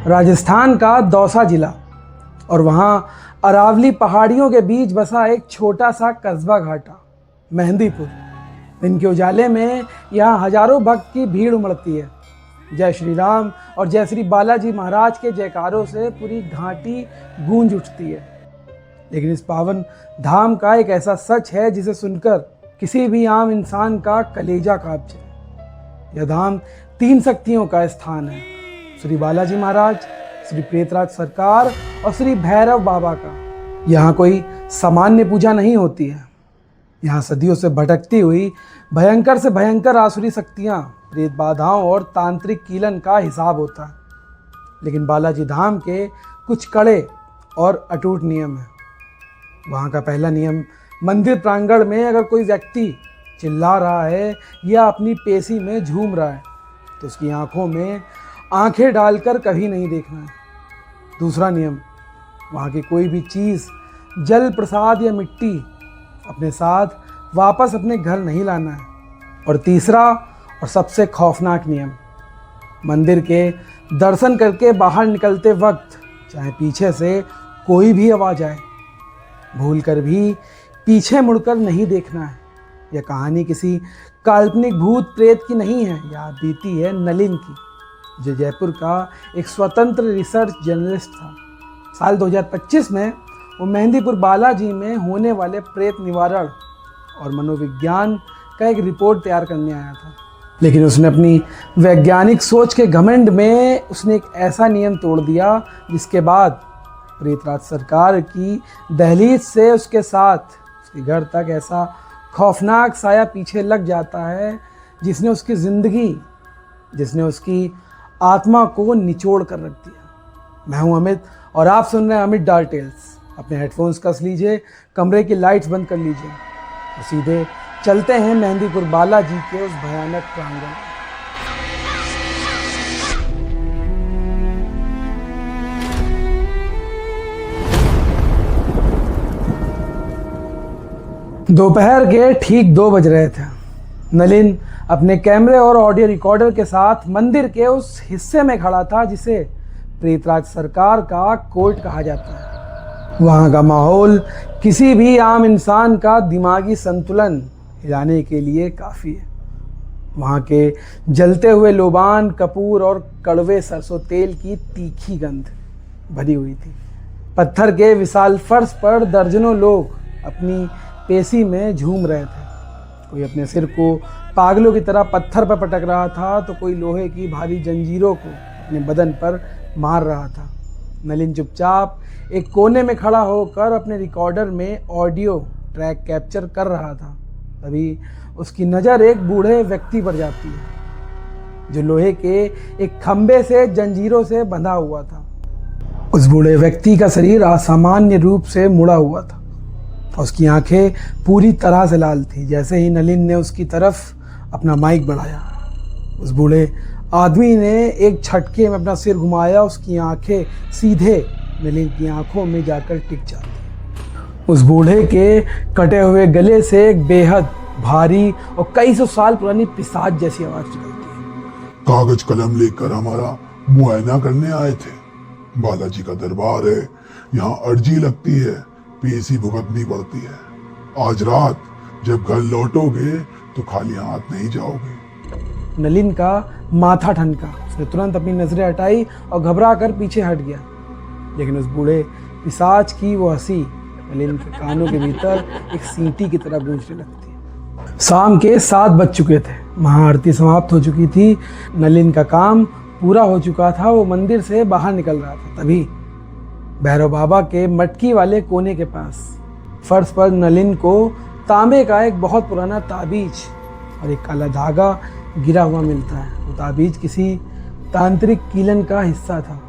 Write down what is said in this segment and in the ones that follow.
राजस्थान का दौसा जिला और वहाँ अरावली पहाड़ियों के बीच बसा एक छोटा सा कस्बा घाटा मेहंदीपुर। दिन के उजाले में यहाँ हजारों भक्त की भीड़ उमड़ती है। जय श्री राम और जय श्री बालाजी महाराज के जयकारों से पूरी घाटी गूंज उठती है। लेकिन इस पावन धाम का एक ऐसा सच है जिसे सुनकर किसी भी आम इंसान का कलेजा कांप जाए। यह धाम 3 शक्तियों का स्थान है, श्री बालाजी महाराज, श्री प्रेतराज सरकार और श्री भैरव बाबा का। यहाँ कोई सामान्य पूजा नहीं होती है। यहाँ सदियों से भटकती हुई भयंकर से भयंकर आसुरी शक्तियाँ, प्रेत बाधाओं और तांत्रिक कीलन का हिसाब होता है। लेकिन बालाजी धाम के कुछ कड़े और अटूट नियम हैं। वहाँ का पहला नियम, मंदिर प्रांगण में अगर कोई व्यक्ति चिल्ला रहा है या अपनी पेशी में झूम रहा है तो उसकी आंखों में आंखें डालकर कभी नहीं देखना है। दूसरा नियम, वहाँ की कोई भी चीज़, जल, प्रसाद या मिट्टी अपने साथ वापस अपने घर नहीं लाना है। और तीसरा और सबसे खौफनाक नियम, मंदिर के दर्शन करके बाहर निकलते वक्त चाहे पीछे से कोई भी आवाज़ आए, भूल कर भी पीछे मुड़कर नहीं देखना है। यह कहानी किसी काल्पनिक भूत प्रेत की नहीं है, यह बीती है नलिन की, जो जयपुर का एक स्वतंत्र रिसर्च जर्नलिस्ट था। साल 2025 में वो मेहंदीपुर बालाजी में होने वाले प्रेत निवारण और मनोविज्ञान का एक रिपोर्ट तैयार करने आया था। लेकिन उसने अपनी वैज्ञानिक सोच के घमंड में उसने एक ऐसा नियम तोड़ दिया जिसके बाद प्रेतराज सरकार की दहलीज से उसके साथ उसके घर तक ऐसा खौफनाक साया पीछे लग जाता है जिसने उसकी ज़िंदगी, जिसने उसकी आत्मा को निचोड़ कर रख दिया। मैं हूं अमित और आप सुन रहे हैं अमित डार्क टेल्स। अपने हेडफोन्स कस लीजिए, कमरे की लाइट्स बंद कर लीजिए और सीधे चलते हैं मेहंदीपुर बालाजी के उस भयानक प्रांगण। दोपहर के ठीक 2 बज रहे थे। नलिन अपने कैमरे और ऑडियो रिकॉर्डर के साथ मंदिर के उस हिस्से में खड़ा था जिसे प्रेतराज सरकार का कोर्ट कहा जाता है। वहाँ का माहौल किसी भी आम इंसान का दिमागी संतुलन हिलाने के लिए काफ़ी है। वहाँ के जलते हुए लोबान, कपूर और कड़वे सरसों तेल की तीखी गंध भरी हुई थी। पत्थर के विशाल फर्श पर दर्जनों लोग अपनी पेशी में झूम रहे थे। कोई अपने सिर को पागलों की तरह पत्थर पर पटक रहा था तो कोई लोहे की भारी जंजीरों को अपने बदन पर मार रहा था। नलिन चुपचाप एक कोने में खड़ा होकर अपने रिकॉर्डर में ऑडियो ट्रैक कैप्चर कर रहा था। तभी उसकी नज़र एक बूढ़े व्यक्ति पर जाती है जो लोहे के एक खंबे से जंजीरों से बंधा हुआ था। उस बूढ़े व्यक्ति का शरीर असामान्य रूप से मुड़ा हुआ था। उसकी आंखें पूरी तरह से लाल थी। जैसे ही नलिन ने उसकी तरफ अपना माइक बढ़ाया, उस बूढ़े आदमी ने एक झटके में अपना सिर घुमाया। उसकी आंखें सीधे नलिन की आंखों में जाकर टिक जाती। उस बूढ़े के कटे हुए गले से एक बेहद भारी और कई सौ साल पुरानी पिशाच जैसी आवाज निकलती है। कागज कलम लेकर हमारा मुआयना करने आए थे। बालाजी का दरबार है, यहाँ अर्जी लगती है, पेशी भुगतनी पड़ती है। आज रात जब घर लौटोगे तो खाली हाथ नहीं जाओगे। नलिन का माथा ठनका। उसने तुरंत अपनी नजरें हटाई और घबरा कर पीछे हट गया। लेकिन उस बूढ़े पिशाच की वो हंसी नलिन के कानों के भीतर एक सीटी की तरह गूंजने लगती। शाम के 7 बज चुके थे। महाआरती समाप्त हो चुकी थी। नलिन का काम पूरा हो चुका था। वो मंदिर से बाहर निकल रहा था। तभी भैरव बाबा के मटकी वाले कोने के पास फर्श पर नलिन को तांबे का एक बहुत पुराना ताबीज और एक काला धागा गिरा हुआ मिलता है। वो ताबीज किसी तांत्रिक कीलन का हिस्सा था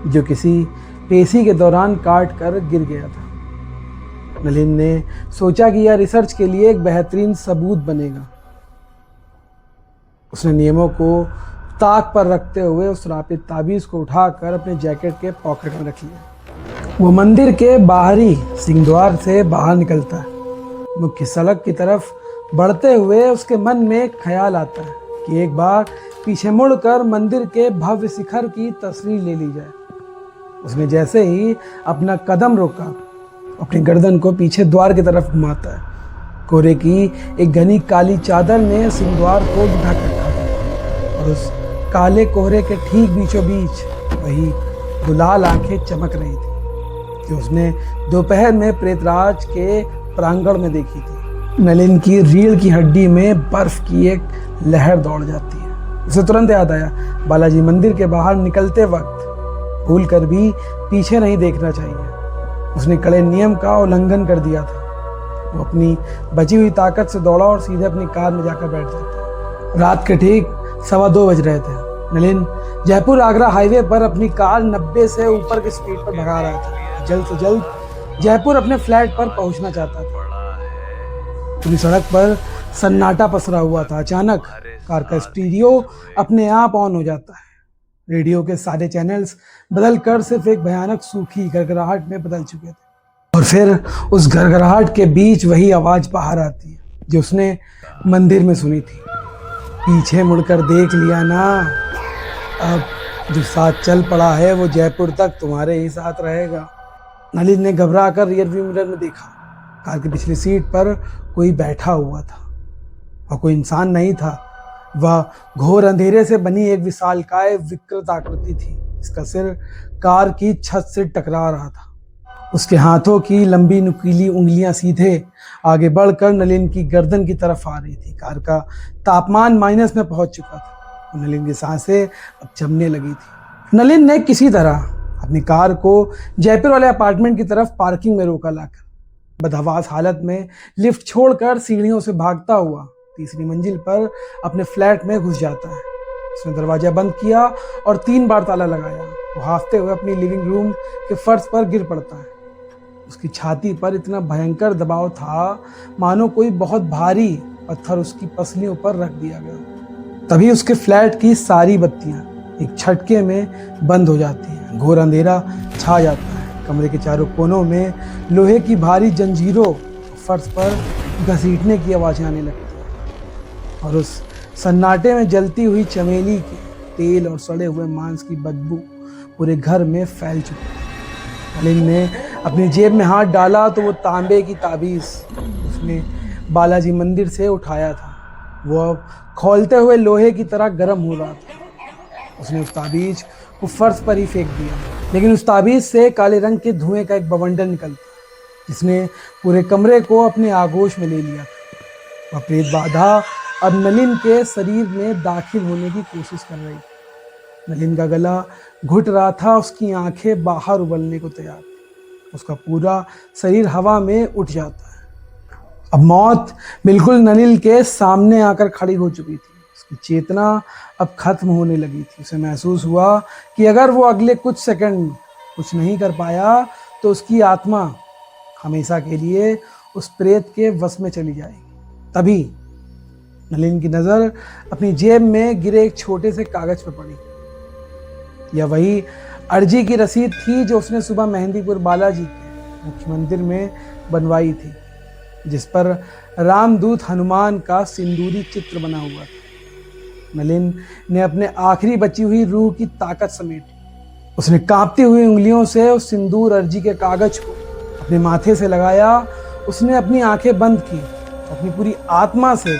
जो किसी पेशी के दौरान काट कर गिर गया था। नलिन ने सोचा कि यह रिसर्च के लिए एक बेहतरीन सबूत बनेगा। उसने नियमों को ताक पर रखते हुए उस रापित ताबीज को उठाकर अपने जैकेट के पॉकेट में रख लिया। वो मंदिर के बाहरी सिंहद्वार से बाहर निकलता है। मुख्य सड़क की तरफ बढ़ते हुए उसके मन में एक ख्याल आता है कि एक बार पीछे मुड़कर मंदिर के भव्य शिखर की तस्वीर ले ली जाए। उसने जैसे ही अपना कदम रोका, अपनी गर्दन को पीछे द्वार की तरफ घुमाता है। कोहरे की एक घनी काली चादर ने सिंहद्वार को ढक रखा था और उस काले कोहरे के ठीक बीचों बीच वही गुलाल आंखें चमक रही थी कि उसने दोपहर में प्रेतराज के प्रांगण में देखी थी। नलिन की रीढ़ की हड्डी में बर्फ की एक लहर दौड़ जाती है। उसे तुरंत याद आया, बालाजी मंदिर के बाहर निकलते वक्त भूल कर भी पीछे नहीं देखना चाहिए। उसने कड़े नियम का उल्लंघन कर दिया था। वो अपनी बची हुई ताकत से दौड़ा और सीधे अपनी कार में जाकर बैठ जाता। रात के ठीक 2:15 बज रहे थे। नलिन जयपुर आगरा हाईवे पर अपनी कार 90 से ऊपर की स्पीड पर भगा रहा था। जल्द से जल्द जयपुर अपने फ्लैट पर पहुंचना चाहता था। पूरी सड़क पर सन्नाटा पसरा हुआ था। अचानक कार का स्टीरियो अपने आप ऑन हो जाता है। रेडियो के सारे चैनल्स बदलकर सिर्फ एक भयानक सूखी गड़गड़ाहट में बदल चुके थे। और फिर उस गड़गड़ाहट के बीच वही आवाज बाहर आती है जो उसने मंदिर में सुनी थी। पीछे मुड़कर देख लिया ना, अब जो साथ चल पड़ा है वो जयपुर तक तुम्हारे ही साथ रहेगा। नलिन ने घबरा कर रियर व्यू मिरर में देखा। कार की पिछली सीट पर कोई बैठा हुआ था। वह कोई इंसान नहीं था। वह घोर अंधेरे से बनी एक विशालकाय विकृत आकृति थी। इसका सिर कार की छत से टकरा रहा था। उसके हाथों की लंबी नुकीली उंगलियां सीधे आगे बढ़कर नलिन की गर्दन की तरफ आ रही थी। कार का तापमान माइनस में पहुंच चुका था और नलिन की सांसें अब जमने लगी थी। नलिन ने किसी तरह अपनी कार को जयपुर वाले अपार्टमेंट की तरफ पार्किंग में रोका लाकर बदहवास हालत में लिफ्ट छोड़कर सीढ़ियों से भागता हुआ तीसरी मंजिल पर अपने फ्लैट में घुस जाता है। उसने दरवाजा बंद किया और 3 बार ताला लगाया। वो हाफते हुए अपनी लिविंग रूम के फर्श पर गिर पड़ता है। उसकी छाती पर इतना भयंकर दबाव था मानो कोई बहुत भारी पत्थर उसकी पसलियों पर रख दिया गया। तभी उसके फ्लैट की सारी बत्तियां एक झटके में बंद हो जाती हैं। घोर अंधेरा छा जाता है। कमरे के चारों कोनों में लोहे की भारी जंजीरों फर्श पर घसीटने की आवाज़ें आने लगती हैं और उस सन्नाटे में जलती हुई चमेली के तेल और सड़े हुए मांस की बदबू पूरे घर में फैल चुकी है। नलिन ने अपनी जेब में हाथ डाला तो वो तांबे की ताबीज़ उसने बालाजी मंदिर से उठाया था वो अब खौलते हुए लोहे की तरह गर्म हो रहा था। उसने उस ताबीज को फर्श पर ही फेंक दिया, लेकिन उस ताबीज से काले रंग के धुएं का एक बवंडर निकलता जिसने पूरे कमरे को अपने आगोश में ले लिया। वह प्रेत बाधा अब नलिन के शरीर में दाखिल होने की कोशिश कर रही थी। नलिन का गला घुट रहा था, उसकी आंखें बाहर उबलने को तैयार थी। उसका पूरा शरीर हवा में उठ जाता है। अब मौत बिल्कुल नलिन के सामने आकर खड़ी हो चुकी थी। उसकी चेतना अब खत्म होने लगी थी। उसे महसूस हुआ कि अगर वो अगले कुछ सेकंड कुछ नहीं कर पाया तो उसकी आत्मा हमेशा के लिए उस प्रेत के वश में चली जाएगी। तभी नलिन की नज़र अपनी जेब में गिरे एक छोटे से कागज पर पड़ी। यह वही अर्जी की रसीद थी जो उसने सुबह मेहंदीपुर बालाजी के मुख्य मंदिर में बनवाई थी, जिस पर रामदूत हनुमान का सिंदूरी चित्र बना हुआ था। नलिन ने अपने आखिरी बची हुई रूह की ताकत समेटी। उसने कांपती हुई उंगलियों से उस सिंदूर अर्जी के कागज को अपने माथे से लगाया। उसने अपनी आंखें बंद की, अपनी पूरी आत्मा से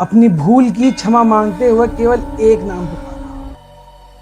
अपनी भूल की क्षमा मांगते हुए केवल एक नाम पुकारा,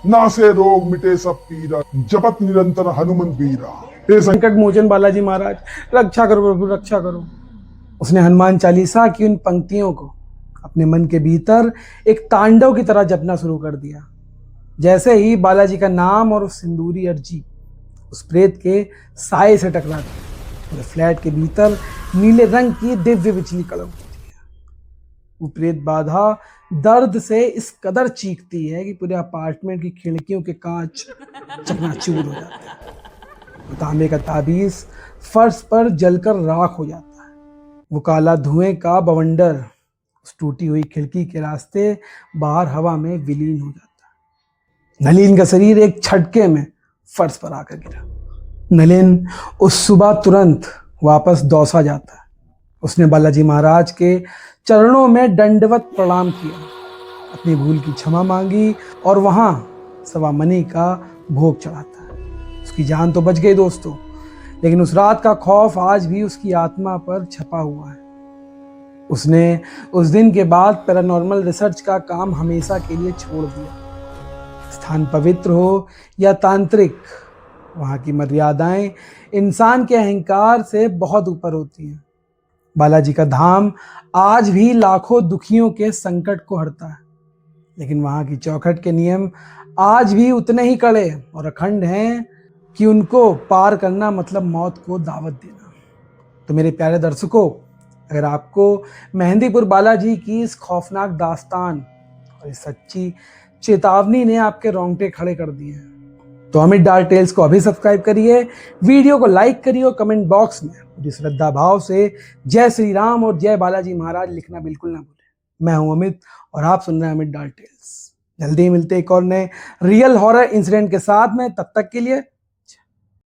नासे रोग मिटे सब पीरा, जपत निरंतर हनुमंत वीरा। हे संकट मोचन बालाजी महाराज, रक्षा करो प्रभु, रक्षा करो। उसने हनुमान चालीसा की उन पंक्तियों को अपने मन के भीतर एक तांडव की तरह जपना शुरू कर दिया। जैसे ही बालाजी का नाम और उस सिंदूरी अर्जी उस प्रेत के साए से टकराती, पूरे फ्लैट के भीतर नीले रंग की दिव्य बिजली कड़क होती है। वो प्रेत बाधा दर्द से इस कदर चीखती है कि पूरे अपार्टमेंट की खिड़कियों के कांच चकनाचूर हो जाते हैं। तांबे का ताबीज फर्श पर जलकर राख हो जाता है। वो काला धुएं का बवंडर उस टूटी हुई खिड़की के रास्ते बाहर हवा में विलीन हो जाता है। नलिन का शरीर एक झटके में फर्श पर आकर गिरा। नलिन उस सुबह तुरंत वापस दौसा जाता है। उसने बालाजी महाराज के चरणों में दंडवत प्रणाम किया। अपनी भूल की क्षमा मांगी और वहाँ सवा मनी का भोग चढ़ाता है। उसकी जान तो बच गई दोस्तों, लेकिन उस रात का खौफ आज भी उसकी आत्मा पर छपा हुआ है। उसने उस दिन के बाद पैरानॉर्मल रिसर्च का काम हमेशा के लिए छोड़ दिया। स्थान पवित्र हो या तांत्रिक, वहाँ की मर्यादाएं इंसान के अहंकार से बहुत ऊपर होती हैं। बालाजी का धाम आज भी लाखों दुखियों के संकट को हरता है, लेकिन वहाँ की चौखट के नियम आज भी उतने ही कड़े और अखंड हैं कि उनको पार करना मतलब मौत को दावत देना। तो मेरे प्यारे दर्शकों, अगर आपको मेहंदीपुर बालाजी की इस खौफनाक दास्तान और इस सच्ची चेतावनी ने आपके रोंगटे खड़े कर दिए हैं, तो अमित डार्क टेल्स को अभी सब्सक्राइब करिए, वीडियो को लाइक करिए और कमेंट बॉक्स में पूरी श्रद्धा भाव से जय श्री राम और जय बालाजी महाराज लिखना बिल्कुल ना भूलें। मैं हूं अमित और आप सुन रहे हैं अमित डार्क टेल्स। जल्दी ही मिलते एक और नए रियल हॉरर इंसिडेंट के साथ में, तब तक के लिए